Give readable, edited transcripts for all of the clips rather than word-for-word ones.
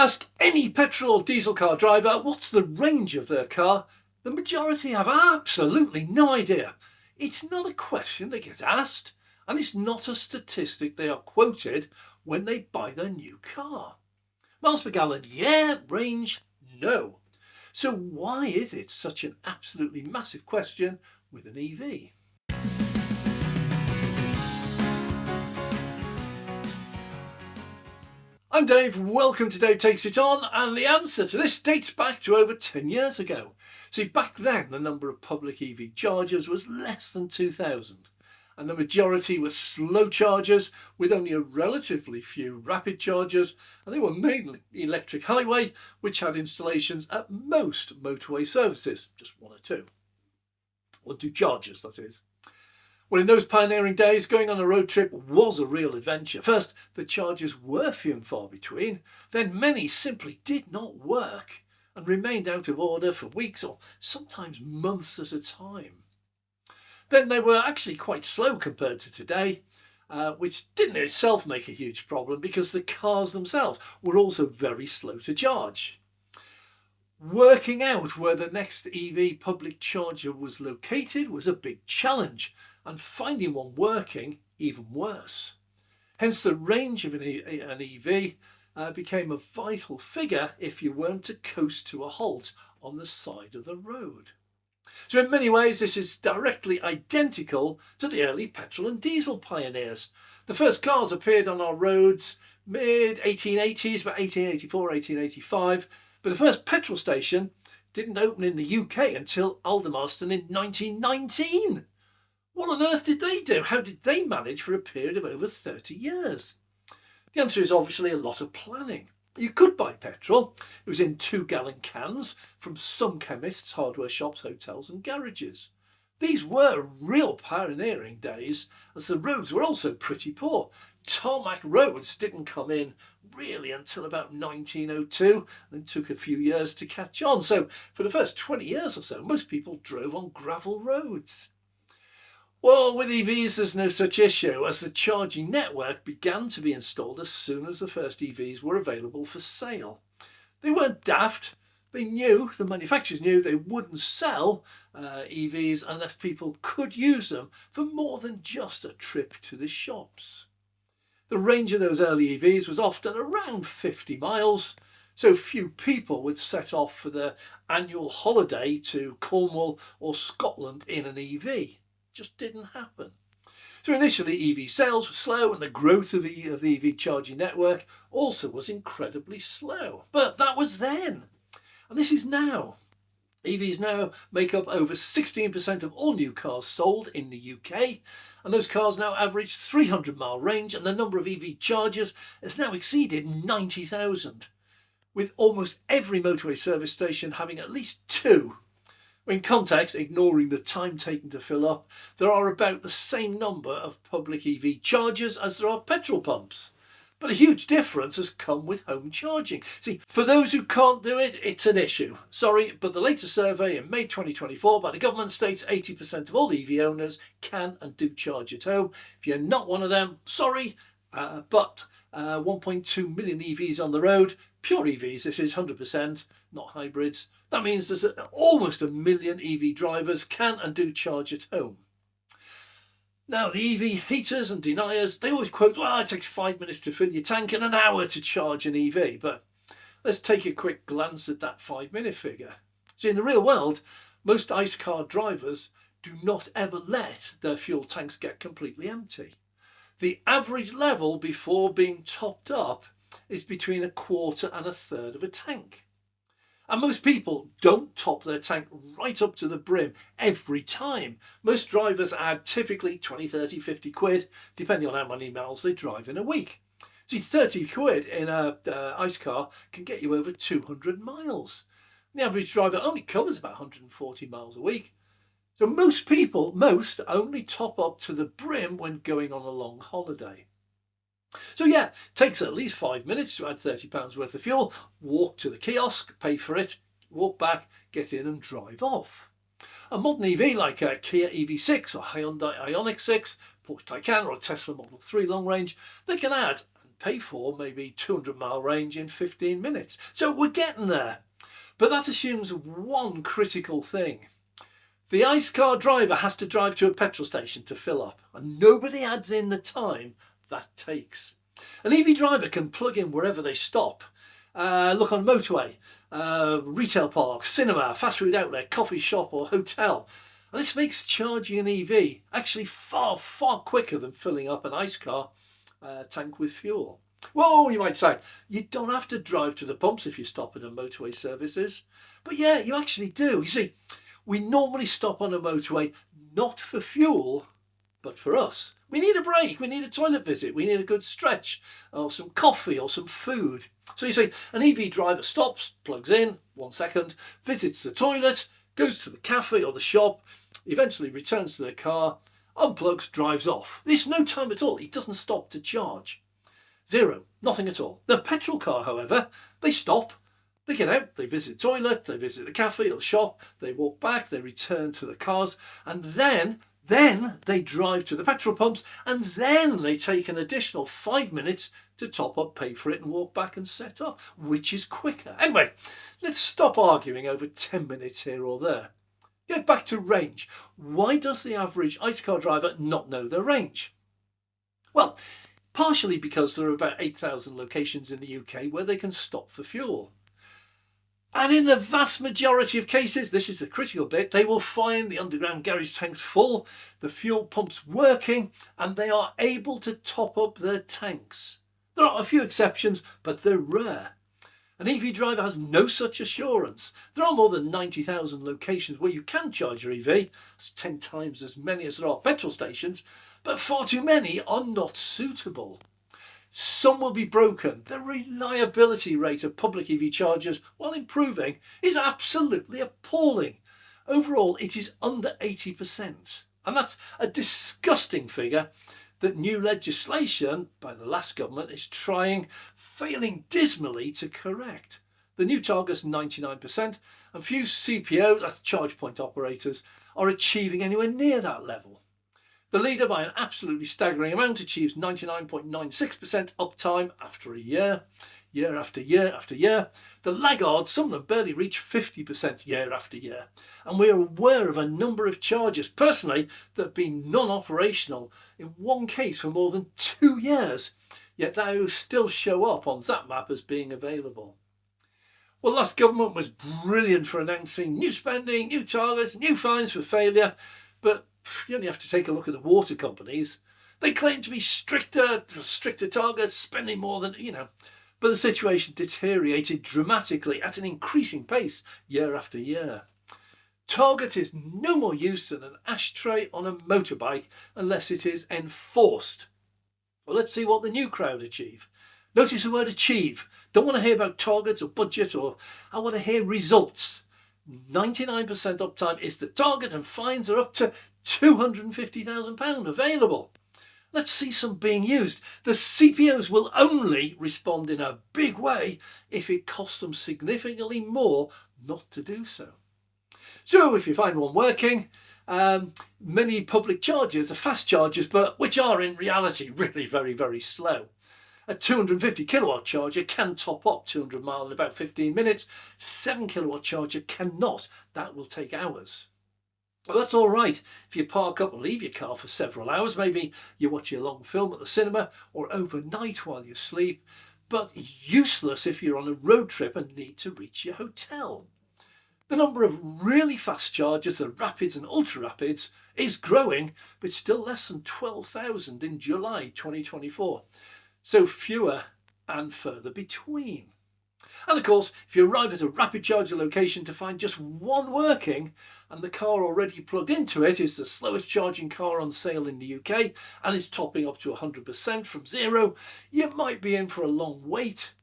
Ask any petrol or diesel car driver what's the range of their car. The majority have absolutely no idea. It's not a question that gets asked, and it's not a statistic they are quoted when they buy their new car. Miles per gallon, yeah. Range, no. So why is it such an absolutely massive question with an EV? I'm Dave, welcome to Dave Takes It On, and the answer to this dates back to over 10 years ago. See, back then the number of public EV chargers was less than 2,000, and the majority were slow chargers with only a relatively few rapid chargers, and they were mainly electric highway, which had installations at most motorway services, just one or two. Well, two chargers, that is. Well, in those pioneering days, going on a road trip was a real adventure. First, the chargers were few and far between. Then many simply did not work and remained out of order for weeks or sometimes months at a time. Then they were actually quite slow compared to today, which didn't in itself make a huge problem because the cars themselves were also very slow to charge. Working out where the next EV public charger was located was a big challenge, and finding one working even worse. Hence the range of an EV became a vital figure if you weren't to coast to a halt on the side of the road. So in many ways this is directly identical to the early petrol and diesel pioneers. The first cars appeared on our roads mid-1880s, about 1884, 1885, but the first petrol station didn't open in the UK until Aldermaston in 1919. What on earth did they do? How did they manage for a period of over 30 years? The answer is obviously a lot of planning. You could buy petrol. It was in 2-gallon cans from some chemists, hardware shops, hotels and garages. These were real pioneering days, as the roads were also pretty poor. Tarmac roads didn't come in really until about 1902 and took a few years to catch on. So for the first 20 years or so, most people drove on gravel roads. Well, with EVs, there's no such issue, as the charging network began to be installed as soon as the first EVs were available for sale. They weren't daft. The manufacturers knew they wouldn't sell EVs unless people could use them for more than just a trip to the shops. The range of those early EVs was often around 50 miles, so few people would set off for their annual holiday to Cornwall or Scotland in an EV. Just didn't happen. So initially EV sales were slow, and the growth of the EV charging network also was incredibly slow. But that was then, and this is now. EVs now make up over 16% of all new cars sold in the UK, and those cars now average 300-mile range, and the number of EV chargers has now exceeded 90,000, with almost every motorway service station having at least two. In context, ignoring the time taken to fill up, there are about the same number of public EV chargers as there are petrol pumps. But a huge difference has come with home charging. See, for those who can't do it, it's an issue. Sorry, but the latest survey in May 2024 by the government states 80% of all EV owners can and do charge at home. If you're not one of them, sorry, but 1.2 million EVs on the road, pure EVs, this is 100%, not hybrids. That means there's almost 1 million EV drivers can and do charge at home. Now, the EV haters and deniers, they always quote, well, it takes 5 minutes to fill your tank and an hour to charge an EV. But let's take a quick glance at that 5-minute figure. See, in the real world, most ICE car drivers do not ever let their fuel tanks get completely empty. The average level before being topped up is between a quarter and a third of a tank. And most people don't top their tank right up to the brim every time. Most drivers add typically 20, 30, 50 quid, depending on how many miles they drive in a week. See, 30 quid in a ICE car can get you over 200 miles. The average driver only covers about 140 miles a week. So most people, only top up to the brim when going on a long holiday. So yeah, it takes at least 5 minutes to add £30 worth of fuel, walk to the kiosk, pay for it, walk back, get in and drive off. A modern EV like a Kia EV6 or Hyundai Ioniq 6, Porsche Taycan or a Tesla Model 3 long range, they can add and pay for maybe 200-mile range in 15 minutes. So we're getting there. But that assumes one critical thing. The ICE car driver has to drive to a petrol station to fill up, and nobody adds in the time that takes. An EV driver can plug in wherever they stop. Look on motorway, retail park, cinema, fast food outlet, coffee shop or hotel. And this makes charging an EV actually far, far quicker than filling up an ICE car tank with fuel. Whoa, you might say, you don't have to drive to the pumps if you stop at a motorway services. But yeah, you actually do. You see, we normally stop on a motorway not for fuel, but for us. We need a break, we need a toilet visit, we need a good stretch, or some coffee or some food. So you see, an EV driver stops, plugs in, 1 second, visits the toilet, goes to the cafe or the shop, eventually returns to the car, unplugs, drives off. There's no time at all. He doesn't stop to charge. Zero, nothing at all. The petrol car, however, they stop, they get out, they visit the toilet, they visit the cafe or the shop, they walk back, they return to the cars, and then they drive to the petrol pumps, and then they take an additional 5 minutes to top up, pay for it, and walk back and set up, which is quicker. Anyway, let's stop arguing over 10 minutes here or there. Get back to range. Why does the average ICE car driver not know their range? Well, partially because there are about 8,000 locations in the UK where they can stop for fuel. And in the vast majority of cases, this is the critical bit, they will find the underground garage tanks full, the fuel pumps working, and they are able to top up their tanks. There are a few exceptions, but they're rare. An EV driver has no such assurance. There are more than 90,000 locations where you can charge your EV. That's 10 times as many as there are petrol stations, but far too many are not suitable. Some will be broken. The reliability rate of public EV chargers, while improving, is absolutely appalling. Overall, it is under 80%. And that's a disgusting figure that new legislation by the last government is failing dismally to correct. The new target's 99%, and few CPO, that's charge point operators, are achieving anywhere near that level. The leader, by an absolutely staggering amount, achieves 99.96% uptime after a year after year after year. The laggards, some of them barely reach 50% year after year. And we're aware of a number of chargers, personally, that have been non-operational in one case for more than 2 years, yet those still show up on ZapMap as being available. Well, last government was brilliant for announcing new spending, new targets, new fines for failure, but you only have to take a look at the water companies. They claim to be stricter targets, spending more than, but the situation deteriorated dramatically at an increasing pace year after year. Target is no more use than an ashtray on a motorbike unless it is enforced. Well, let's see what the new crowd achieve. Notice the word achieve. Don't want to hear about targets or budget, or I want to hear results. 99% uptime is the target, and fines are up to £250,000 available. Let's see some being used. The CPOs will only respond in a big way if it costs them significantly more not to do so. So if you find one working, many public chargers are fast chargers, but which are in reality really very, very slow. A 250 kilowatt charger can top up 200 mile in about 15 minutes. 7 kilowatt charger cannot. That will take hours. Well, that's all right if you park up and leave your car for several hours. Maybe you watch your long film at the cinema or overnight while you sleep. But useless if you're on a road trip and need to reach your hotel. The number of really fast chargers, the rapids and ultra rapids, is growing, but still less than 12,000 in July 2024. So fewer and further between. And of course, if you arrive at a rapid charger location to find just one working and the car already plugged into it is the slowest charging car on sale in the UK and is topping up to 100% from zero, you might be in for a long wait.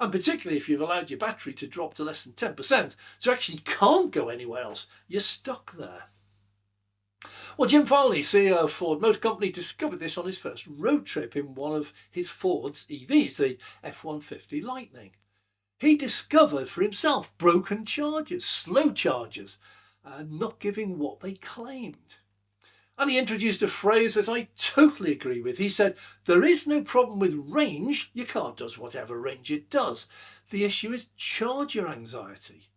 And particularly if you've allowed your battery to drop to less than 10%, so actually can't go anywhere else, you're stuck there. Well, Jim Farley, CEO of Ford Motor Company, discovered this on his first road trip in one of his Ford's EVs, the F-150 Lightning. He discovered for himself broken chargers, slow chargers, not giving what they claimed. And he introduced a phrase that I totally agree with. He said, there is no problem with range. Your car does whatever range it does. The issue is charger anxiety.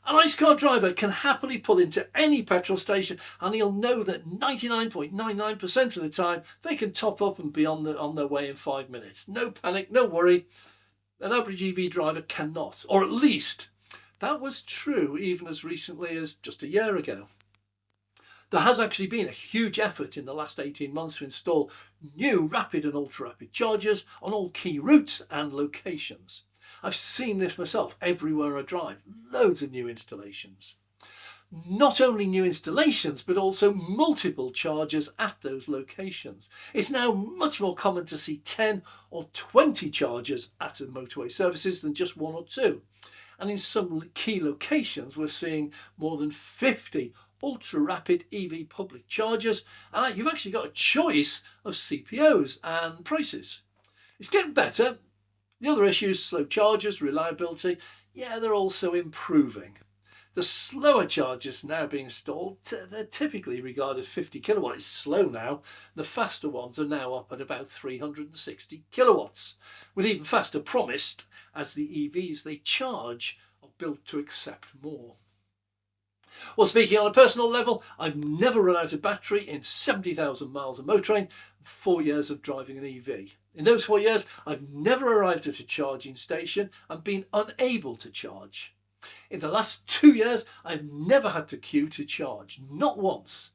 An ICE car driver can happily pull into any petrol station and he'll know that 99.99% of the time they can top up and be on their way in 5 minutes. No panic, no worry. An average EV driver cannot, or at least that was true even as recently as just a year ago. There has actually been a huge effort in the last 18 months to install new rapid and ultra-rapid chargers on all key routes and locations. I've seen this myself everywhere I drive, loads of new installations. Not only new installations, but also multiple chargers at those locations. It's now much more common to see 10 or 20 chargers at a motorway services than just 1 or 2. And in some key locations, we're seeing more than 50 ultra-rapid EV public chargers, and you've actually got a choice of CPOs and prices. It's getting better. The other issues, slow chargers, reliability, they're also improving. The slower chargers now being installed, they're typically regarded 50 kilowatt. It's slow now. The faster ones are now up at about 360 kilowatts, with even faster promised as the EVs they charge are built to accept more. Well, speaking on a personal level, I've never run out of battery in 70,000 miles of motoring, 4 years of driving an EV. In those 4 years, I've never arrived at a charging station and been unable to charge. In the last 2 years, I've never had to queue to charge, not once.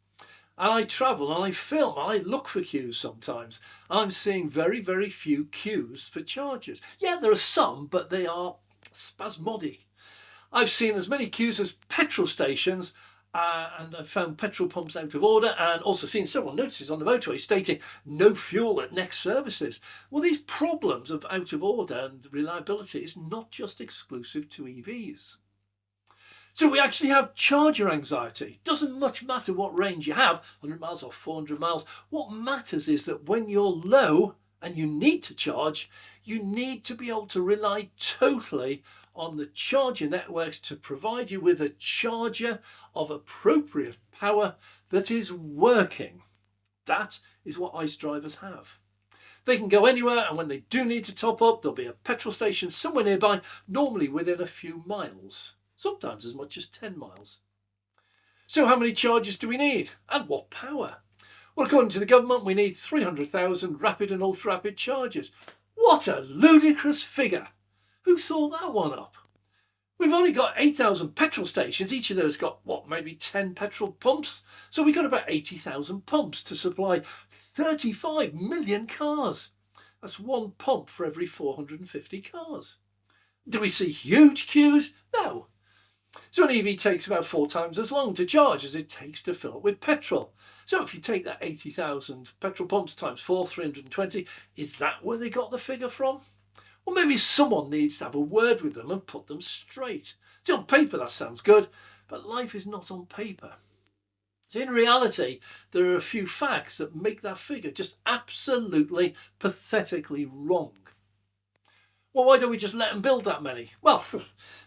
And I travel and I film and I look for queues sometimes. I'm seeing very, very few queues for chargers. Yeah, there are some, but they are spasmodic. I've seen as many queues as petrol stations, and I've found petrol pumps out of order, and also seen several notices on the motorway stating no fuel at next services. Well, these problems of out of order and reliability is not just exclusive to EVs. So we actually have charger anxiety. Doesn't much matter what range you have, 100 miles or 400 miles. What matters is that when you're low and you need to charge, you need to be able to rely totally on the charger networks to provide you with a charger of appropriate power that is working. That is what ICE drivers have. They can go anywhere, and when they do need to top up, there'll be a petrol station somewhere nearby, normally within a few miles, sometimes as much as 10 miles. So how many chargers do we need, and what power? Well, according to the government, we need 300,000 rapid and ultra-rapid chargers. What a ludicrous figure! Who thought that one up? We've only got 8,000 petrol stations. Each of those got, maybe 10 petrol pumps? So we've got about 80,000 pumps to supply 35 million cars. That's one pump for every 450 cars. Do we see huge queues? No. So an EV takes about 4 times as long to charge as it takes to fill up with petrol. So if you take that 80,000 petrol pumps times 4, 320, is that where they got the figure from? Well, maybe someone needs to have a word with them and put them straight. See, on paper that sounds good, but life is not on paper. So in reality, there are a few facts that make that figure just absolutely pathetically wrong. Well, why don't we just let them build that many? Well,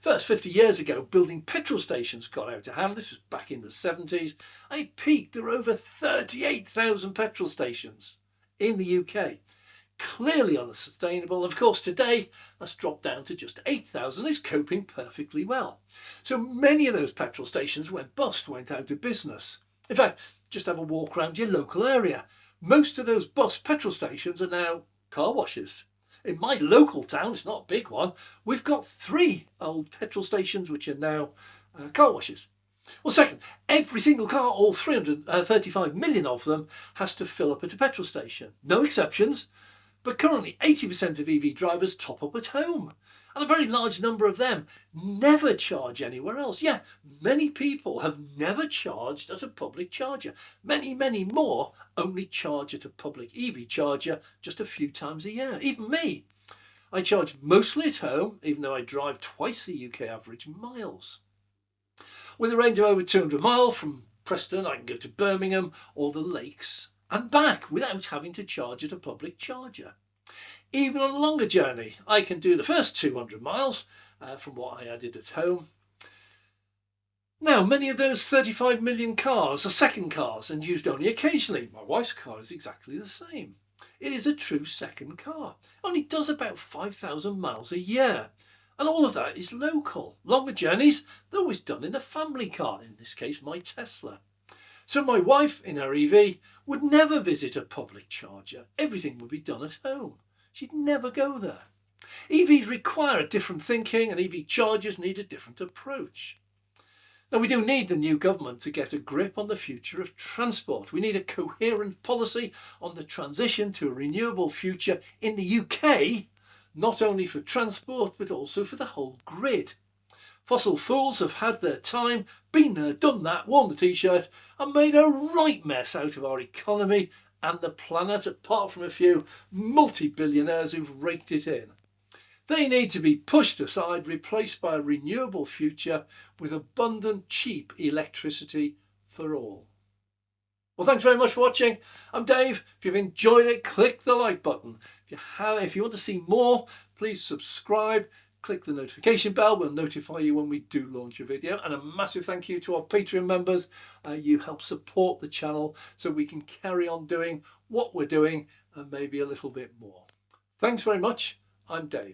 first 50 years ago, building petrol stations got out of hand. This was back in the 70s. And it peaked. There were over 38,000 petrol stations in the UK. Clearly unsustainable. Of course, today that's dropped down to just 8,000. It's coping perfectly well. So many of those petrol stations went bust, went out of business. In fact, just have a walk around your local area. Most of those bust petrol stations are now car washes. In my local town, it's not a big one, we've got 3 old petrol stations which are now car washes. Well, second, every single car, all 335 million of them, has to fill up at a petrol station. No exceptions. But currently 80% of EV drivers top up at home. And a very large number of them never charge anywhere else. Yeah, many people have never charged at a public charger. Many, many more only charge at a public EV charger just a few times a year. Even me. I charge mostly at home, even though I drive twice the UK average miles. With a range of over 200 miles from Preston, I can go to Birmingham or the Lakes and back without having to charge at a public charger. Even on a longer journey, I can do the first 200 miles from what I added at home. Now, many of those 35 million cars are second cars and used only occasionally. My wife's car is exactly the same. It is a true second car. It only does about 5,000 miles a year. And all of that is local. Longer journeys, they're always done in a family car, in this case my Tesla. So my wife, in her EV, would never visit a public charger. Everything would be done at home. She'd never go there. EVs require a different thinking, and EV chargers need a different approach. Now, we do need the new government to get a grip on the future of transport. We need a coherent policy on the transition to a renewable future in the UK, not only for transport, but also for the whole grid. Fossil fuels have had their time, been there, done that, worn the t-shirt, and made a right mess out of our economy and the planet, apart from a few multi-billionaires who've raked it in. They need to be pushed aside, replaced by a renewable future with abundant, cheap electricity for all. Well, thanks very much for watching. I'm Dave. If you've enjoyed it, click the like button. If you want to see more, please subscribe. Click the notification bell. We'll notify you when we do launch a video. And a massive thank you to our Patreon members. You help support the channel so we can carry on doing what we're doing and maybe a little bit more. Thanks very much. I'm Dave.